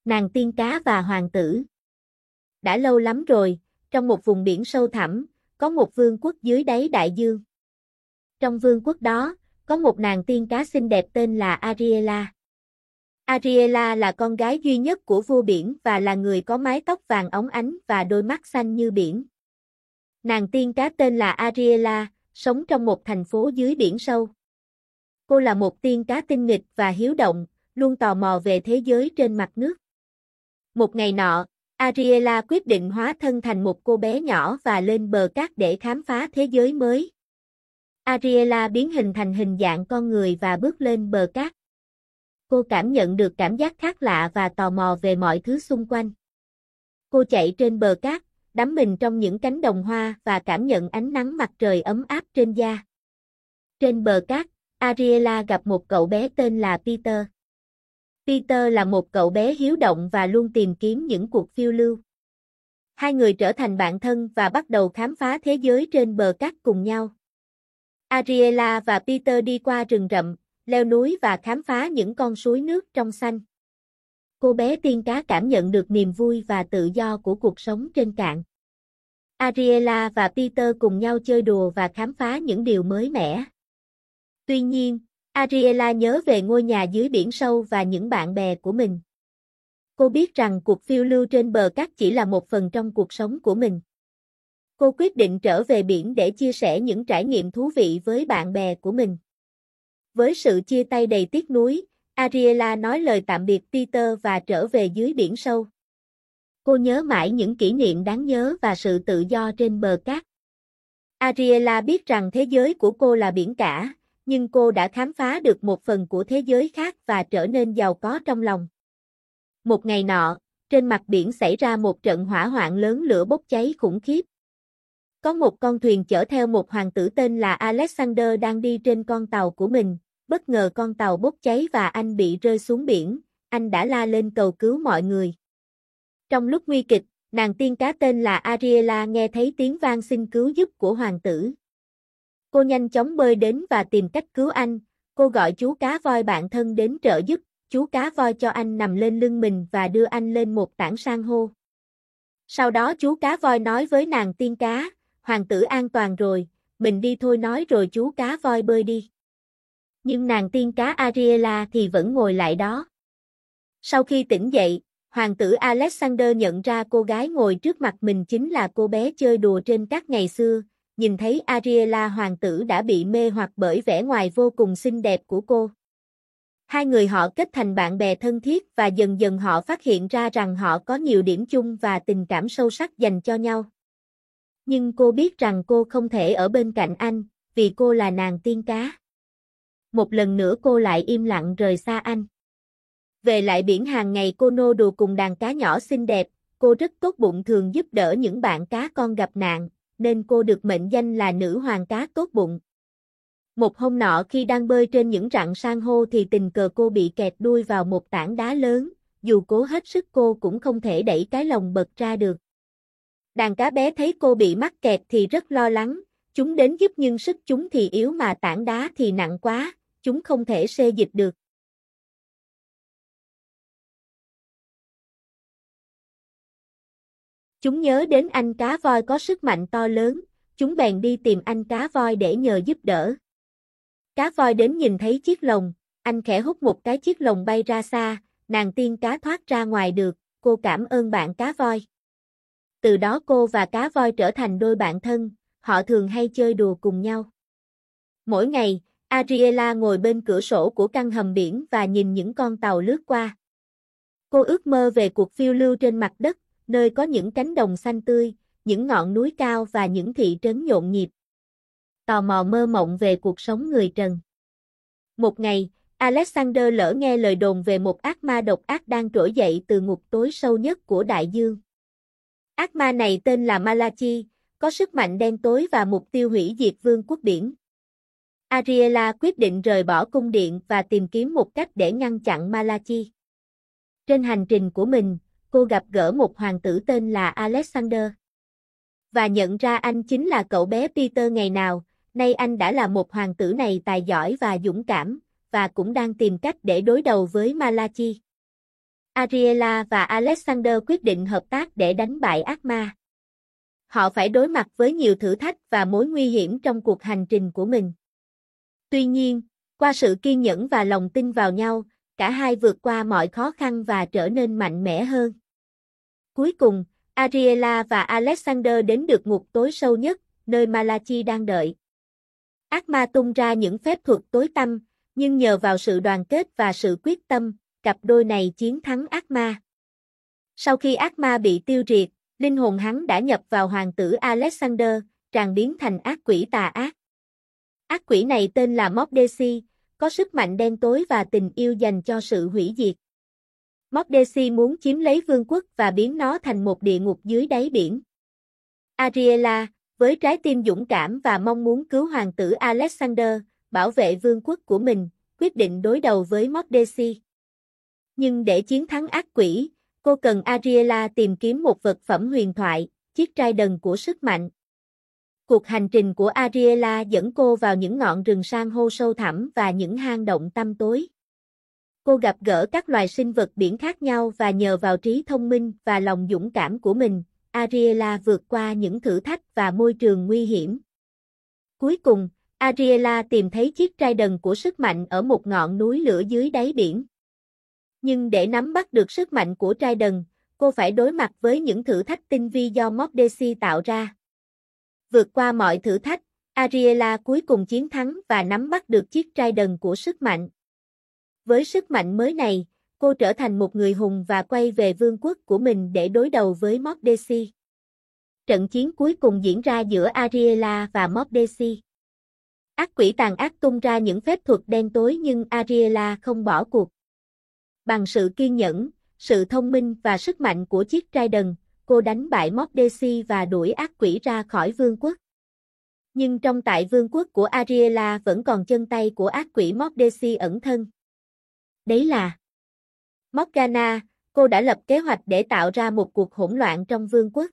Nàng tiên cá và hoàng tử. Đã lâu lắm rồi, trong một vùng biển sâu thẳm, có một vương quốc dưới đáy đại dương. Trong vương quốc đó, có một nàng tiên cá xinh đẹp tên là Ariela. Ariela là con gái duy nhất của vua biển và là người có mái tóc vàng óng ánh và đôi mắt xanh như biển. Nàng tiên cá tên là Ariela, sống trong một thành phố dưới biển sâu. Cô là một tiên cá tinh nghịch và hiếu động, luôn tò mò về thế giới trên mặt nước. Một ngày nọ, Ariela quyết định hóa thân thành một cô bé nhỏ và lên bờ cát để khám phá thế giới mới. Ariela biến hình thành hình dạng con người và bước lên bờ cát. Cô cảm nhận được cảm giác khác lạ và tò mò về mọi thứ xung quanh. Cô chạy trên bờ cát, đắm mình trong những cánh đồng hoa và cảm nhận ánh nắng mặt trời ấm áp trên da. Trên bờ cát, Ariela gặp một cậu bé tên là Peter. Peter là một cậu bé hiếu động và luôn tìm kiếm những cuộc phiêu lưu. Hai người trở thành bạn thân và bắt đầu khám phá thế giới trên bờ cát cùng nhau. Ariela và Peter đi qua rừng rậm, leo núi và khám phá những con suối nước trong xanh. Cô bé tiên cá cảm nhận được niềm vui và tự do của cuộc sống trên cạn. Ariela và Peter cùng nhau chơi đùa và khám phá những điều mới mẻ. Tuy nhiên, Ariela nhớ về ngôi nhà dưới biển sâu và những bạn bè của mình. Cô biết rằng cuộc phiêu lưu trên bờ cát chỉ là một phần trong cuộc sống của mình. Cô quyết định trở về biển để chia sẻ những trải nghiệm thú vị với bạn bè của mình. Với sự chia tay đầy tiếc nuối, Ariela nói lời tạm biệt Peter và trở về dưới biển sâu. Cô nhớ mãi những kỷ niệm đáng nhớ và sự tự do trên bờ cát. Ariela biết rằng thế giới của cô là biển cả, nhưng cô đã khám phá được một phần của thế giới khác và trở nên giàu có trong lòng. Một ngày nọ, trên mặt biển xảy ra một trận hỏa hoạn lớn, lửa bốc cháy khủng khiếp. Có một con thuyền chở theo một hoàng tử tên là Alexander đang đi trên con tàu của mình, bất ngờ con tàu bốc cháy và anh bị rơi xuống biển, anh đã la lên cầu cứu mọi người. Trong lúc nguy kịch, nàng tiên cá tên là Ariela nghe thấy tiếng vang xin cứu giúp của hoàng tử. Cô nhanh chóng bơi đến và tìm cách cứu anh, cô gọi chú cá voi bạn thân đến trợ giúp, chú cá voi cho anh nằm lên lưng mình và đưa anh lên một tảng san hô. Sau đó chú cá voi nói với nàng tiên cá, hoàng tử an toàn rồi, mình đi thôi, nói rồi chú cá voi bơi đi. Nhưng nàng tiên cá Ariela thì vẫn ngồi lại đó. Sau khi tỉnh dậy, hoàng tử Alexander nhận ra cô gái ngồi trước mặt mình chính là cô bé chơi đùa trên cát ngày xưa. Nhìn thấy Ariela, hoàng tử đã bị mê hoặc bởi vẻ ngoài vô cùng xinh đẹp của cô. Hai người họ kết thành bạn bè thân thiết và dần dần họ phát hiện ra rằng họ có nhiều điểm chung và tình cảm sâu sắc dành cho nhau. Nhưng cô biết rằng cô không thể ở bên cạnh anh, vì cô là nàng tiên cá. Một lần nữa cô lại im lặng rời xa anh. Về lại biển, hàng ngày cô nô đùa cùng đàn cá nhỏ xinh đẹp, cô rất tốt bụng, thường giúp đỡ những bạn cá con gặp nạn, nên cô được mệnh danh là nữ hoàng cá tốt bụng. Một hôm nọ khi đang bơi trên những rặng san hô thì tình cờ cô bị kẹt đuôi vào một tảng đá lớn, dù cố hết sức cô cũng không thể đẩy cái lồng bật ra được. Đàn cá bé thấy cô bị mắc kẹt thì rất lo lắng, chúng đến giúp nhưng sức chúng thì yếu mà tảng đá thì nặng quá, chúng không thể xê dịch được. Chúng nhớ đến anh cá voi có sức mạnh to lớn, chúng bèn đi tìm anh cá voi để nhờ giúp đỡ. Cá voi đến nhìn thấy chiếc lồng, anh khẽ hút một cái, chiếc lồng bay ra xa, nàng tiên cá thoát ra ngoài được, cô cảm ơn bạn cá voi. Từ đó cô và cá voi trở thành đôi bạn thân, họ thường hay chơi đùa cùng nhau. Mỗi ngày, Ariela ngồi bên cửa sổ của căn hầm biển và nhìn những con tàu lướt qua. Cô ước mơ về cuộc phiêu lưu trên mặt đất, nơi có những cánh đồng xanh tươi, những ngọn núi cao và những thị trấn nhộn nhịp. Tò mò mơ mộng về cuộc sống người trần. Một ngày, Alexander lỡ nghe lời đồn về một ác ma độc ác đang trỗi dậy từ ngục tối sâu nhất của đại dương. Ác ma này tên là Malachi, có sức mạnh đen tối và mục tiêu hủy diệt vương quốc biển. Ariela quyết định rời bỏ cung điện và tìm kiếm một cách để ngăn chặn Malachi. Trên hành trình của mình, cô gặp gỡ một hoàng tử tên là Alexander. Và nhận ra anh chính là cậu bé Peter ngày nào, nay anh đã là một hoàng tử này tài giỏi và dũng cảm, và cũng đang tìm cách để đối đầu với Malachi. Ariela và Alexander quyết định hợp tác để đánh bại ác ma. Họ phải đối mặt với nhiều thử thách và mối nguy hiểm trong cuộc hành trình của mình. Tuy nhiên, qua sự kiên nhẫn và lòng tin vào nhau, cả hai vượt qua mọi khó khăn và trở nên mạnh mẽ hơn. Cuối cùng, Ariela và Alexander đến được ngục tối sâu nhất, nơi Malachi đang đợi. Ác ma tung ra những phép thuật tối tăm, nhưng nhờ vào sự đoàn kết và sự quyết tâm, cặp đôi này chiến thắng ác ma. Sau khi ác ma bị tiêu diệt, linh hồn hắn đã nhập vào hoàng tử Alexander, tràn biến thành ác quỷ tà ác. Ác quỷ này tên là Mokdesi, có sức mạnh đen tối và tình yêu dành cho sự hủy diệt. Mokdesi muốn chiếm lấy vương quốc và biến nó thành một địa ngục dưới đáy biển. Ariela, với trái tim dũng cảm và mong muốn cứu hoàng tử Alexander, bảo vệ vương quốc của mình, quyết định đối đầu với Mokdesi. Nhưng để chiến thắng ác quỷ, cô cần Ariela tìm kiếm một vật phẩm huyền thoại, chiếc trident của sức mạnh. Cuộc hành trình của Ariela dẫn cô vào những ngọn rừng san hô sâu thẳm và những hang động tăm tối. Cô gặp gỡ các loài sinh vật biển khác nhau và nhờ vào trí thông minh và lòng dũng cảm của mình, Ariela vượt qua những thử thách và môi trường nguy hiểm. Cuối cùng, Ariela tìm thấy chiếc trident của sức mạnh ở một ngọn núi lửa dưới đáy biển. Nhưng để nắm bắt được sức mạnh của trident, cô phải đối mặt với những thử thách tinh vi do Mokdesi tạo ra. Vượt qua mọi thử thách, Ariela cuối cùng chiến thắng và nắm bắt được chiếc trident của sức mạnh. Với sức mạnh mới này, cô trở thành một người hùng và quay về vương quốc của mình để đối đầu với Mokdesi. Trận chiến cuối cùng diễn ra giữa Ariela và Mokdesi. Ác quỷ tàn ác tung ra những phép thuật đen tối nhưng Ariela không bỏ cuộc. Bằng sự kiên nhẫn, sự thông minh và sức mạnh của chiếc trident, cô đánh bại Mokdesi và đuổi ác quỷ ra khỏi vương quốc. Nhưng trong tại vương quốc của Ariela vẫn còn chân tay của ác quỷ Mokdesi ẩn thân. Đấy là Morgana, cô đã lập kế hoạch để tạo ra một cuộc hỗn loạn trong vương quốc.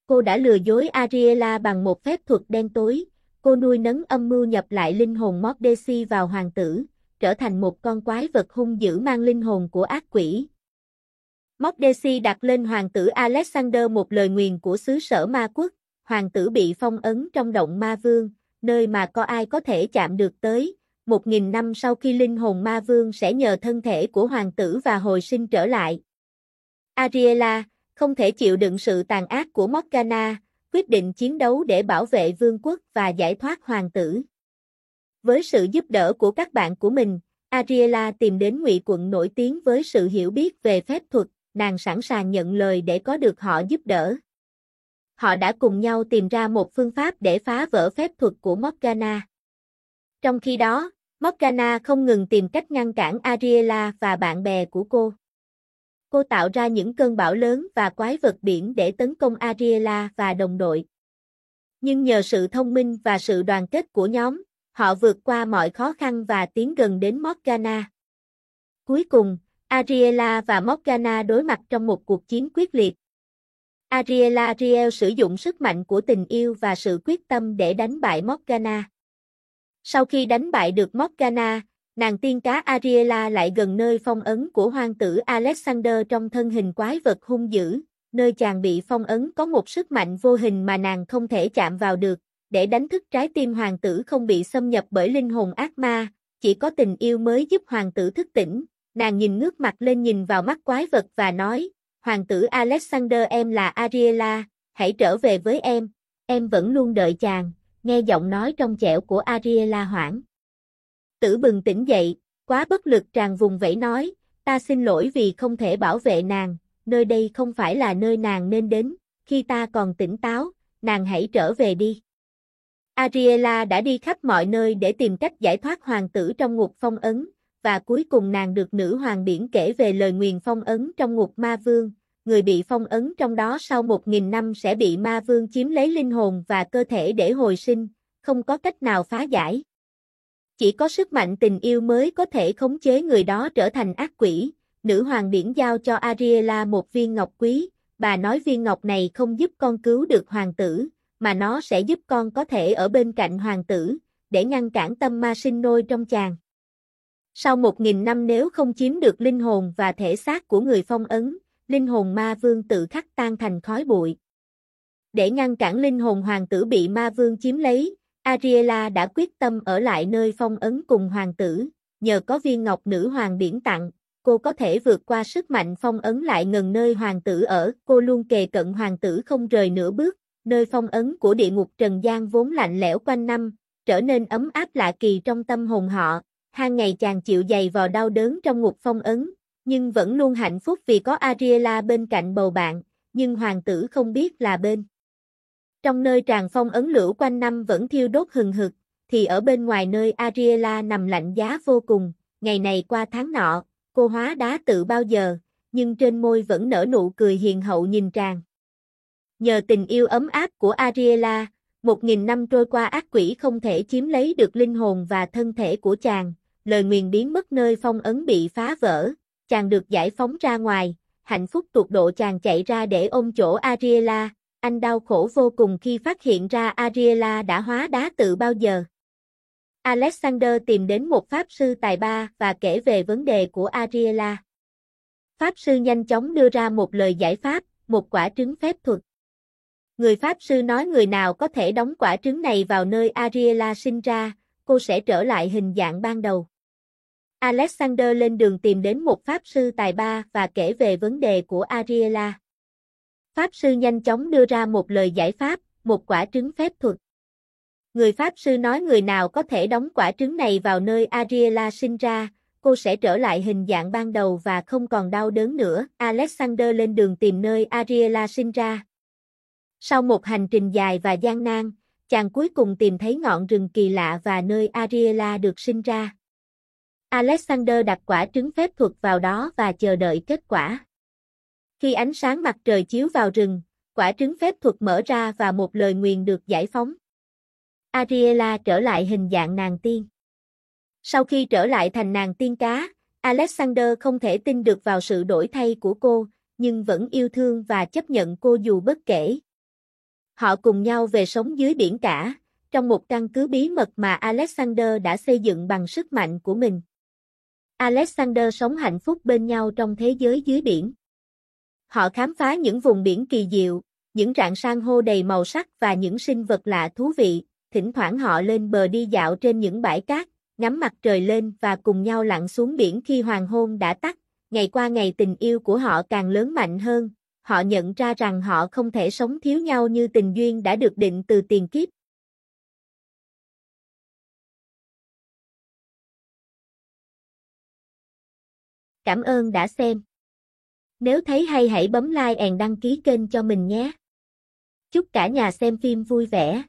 Cô đã lừa dối Ariela bằng một phép thuật đen tối, cô nuôi nấng âm mưu nhập lại linh hồn Mokdesi vào hoàng tử, trở thành một con quái vật hung dữ mang linh hồn của ác quỷ. Mokdesi đặt lên hoàng tử Alexander một lời nguyền của xứ sở ma quốc, hoàng tử bị phong ấn trong động ma vương, nơi mà có ai có thể chạm được tới. 1000 năm sau khi linh hồn ma vương sẽ nhờ thân thể của hoàng tử và hồi sinh trở lại. Ariela, không thể chịu đựng sự tàn ác của Morgana, quyết định chiến đấu để bảo vệ vương quốc và giải thoát hoàng tử. Với sự giúp đỡ của các bạn của mình, Ariela tìm đến Ngụy Quận nổi tiếng với sự hiểu biết về phép thuật, nàng sẵn sàng nhận lời để có được họ giúp đỡ. Họ đã cùng nhau tìm ra một phương pháp để phá vỡ phép thuật của Morgana. Trong khi đó, Morgana không ngừng tìm cách ngăn cản Ariela và bạn bè của cô. Cô tạo ra những cơn bão lớn và quái vật biển để tấn công Ariela và đồng đội. Nhưng nhờ sự thông minh và sự đoàn kết của nhóm, họ vượt qua mọi khó khăn và tiến gần đến Morgana. Cuối cùng, Ariela và Morgana đối mặt trong một cuộc chiến quyết liệt. Ariela sử dụng sức mạnh của tình yêu và sự quyết tâm để đánh bại Morgana. Sau khi đánh bại được Morgana, nàng tiên cá Ariela lại gần nơi phong ấn của hoàng tử Alexander trong thân hình quái vật hung dữ, nơi chàng bị phong ấn có một sức mạnh vô hình mà nàng không thể chạm vào được, để đánh thức trái tim hoàng tử không bị xâm nhập bởi linh hồn ác ma, chỉ có tình yêu mới giúp hoàng tử thức tỉnh. Nàng ngước mặt lên nhìn vào mắt quái vật và nói, hoàng tử Alexander, em là Ariela, hãy trở về với em vẫn luôn đợi chàng. Nghe giọng nói trong trẻo của Ariela hoảng. Tử bừng tỉnh dậy, quá bất lực tràn vùng vẫy nói, ta xin lỗi vì không thể bảo vệ nàng, nơi đây không phải là nơi nàng nên đến, khi ta còn tỉnh táo, nàng hãy trở về đi. Ariela đã đi khắp mọi nơi để tìm cách giải thoát hoàng tử trong ngục phong ấn, và cuối cùng nàng được nữ hoàng biển kể về lời nguyền phong ấn trong ngục ma vương. Người bị phong ấn trong đó sau 1000 năm sẽ bị ma vương chiếm lấy linh hồn và cơ thể để hồi sinh, không có cách nào phá giải. Chỉ có sức mạnh tình yêu mới có thể khống chế người đó trở thành ác quỷ. Nữ hoàng biển giao cho Ariela một viên ngọc quý, bà nói viên ngọc này không giúp con cứu được hoàng tử, mà nó sẽ giúp con có thể ở bên cạnh hoàng tử, để ngăn cản tâm ma sinh nôi trong chàng. Sau 1000 năm nếu không chiếm được linh hồn và thể xác của người phong ấn, linh hồn ma vương tự khắc tan thành khói bụi. Để ngăn cản linh hồn hoàng tử bị ma vương chiếm lấy, Ariela đã quyết tâm ở lại nơi phong ấn cùng hoàng tử, nhờ có viên ngọc nữ hoàng biển tặng, cô có thể vượt qua sức mạnh phong ấn lại gần nơi hoàng tử ở, cô luôn kề cận hoàng tử không rời nửa bước, nơi phong ấn của địa ngục trần gian vốn lạnh lẽo quanh năm, trở nên ấm áp lạ kỳ trong tâm hồn họ, hàng ngày chàng chịu dày vò đau đớn trong ngục phong ấn, nhưng vẫn luôn hạnh phúc vì có Ariela bên cạnh bầu bạn, nhưng hoàng tử không biết là bên. Trong nơi tràng phong ấn lửa quanh năm vẫn thiêu đốt hừng hực, thì ở bên ngoài nơi Ariela nằm lạnh giá vô cùng, ngày này qua tháng nọ, cô hóa đá tự bao giờ, nhưng trên môi vẫn nở nụ cười hiền hậu nhìn tràng. Nhờ tình yêu ấm áp của Ariela, 1000 năm trôi qua ác quỷ không thể chiếm lấy được linh hồn và thân thể của chàng, lời nguyền biến mất nơi phong ấn bị phá vỡ, chàng được giải phóng ra ngoài, hạnh phúc tột độ chàng chạy ra để ôm chỗ Ariela, anh đau khổ vô cùng khi phát hiện ra Ariela đã hóa đá tự bao giờ. Alexander tìm đến một pháp sư tài ba và kể về vấn đề của Ariela. Pháp sư nhanh chóng đưa ra một lời giải pháp, một quả trứng phép thuật. Người pháp sư nói người nào có thể đóng quả trứng này vào nơi Ariela sinh ra, cô sẽ trở lại hình dạng ban đầu. Alexander lên đường tìm đến một pháp sư tài ba và kể về vấn đề của Ariela. Pháp sư nhanh chóng đưa ra một lời giải pháp, một quả trứng phép thuật. Người pháp sư nói người nào có thể đóng quả trứng này vào nơi Ariela sinh ra, cô sẽ trở lại hình dạng ban đầu và không còn đau đớn nữa. Alexander lên đường tìm nơi Ariela sinh ra. Sau một hành trình dài và gian nan, chàng cuối cùng tìm thấy ngọn rừng kỳ lạ và nơi Ariela được sinh ra. Alexander đặt quả trứng phép thuật vào đó và chờ đợi kết quả. Khi ánh sáng mặt trời chiếu vào rừng, quả trứng phép thuật mở ra và một lời nguyền được giải phóng. Ariela trở lại hình dạng nàng tiên. Sau khi trở lại thành nàng tiên cá, Alexander không thể tin được vào sự đổi thay của cô, nhưng vẫn yêu thương và chấp nhận cô dù bất kể. Họ cùng nhau về sống dưới biển cả, trong một căn cứ bí mật mà Alexander đã xây dựng bằng sức mạnh của mình. Alexander sống hạnh phúc bên nhau trong thế giới dưới biển. Họ khám phá những vùng biển kỳ diệu, những rạn san hô đầy màu sắc và những sinh vật lạ thú vị, thỉnh thoảng họ lên bờ đi dạo trên những bãi cát, ngắm mặt trời lên và cùng nhau lặn xuống biển khi hoàng hôn đã tắt, ngày qua ngày tình yêu của họ càng lớn mạnh hơn, họ nhận ra rằng họ không thể sống thiếu nhau như tình duyên đã được định từ tiền kiếp. Cảm ơn đã xem. Nếu thấy hay hãy bấm like and đăng ký kênh cho mình nhé. Chúc cả nhà xem phim vui vẻ.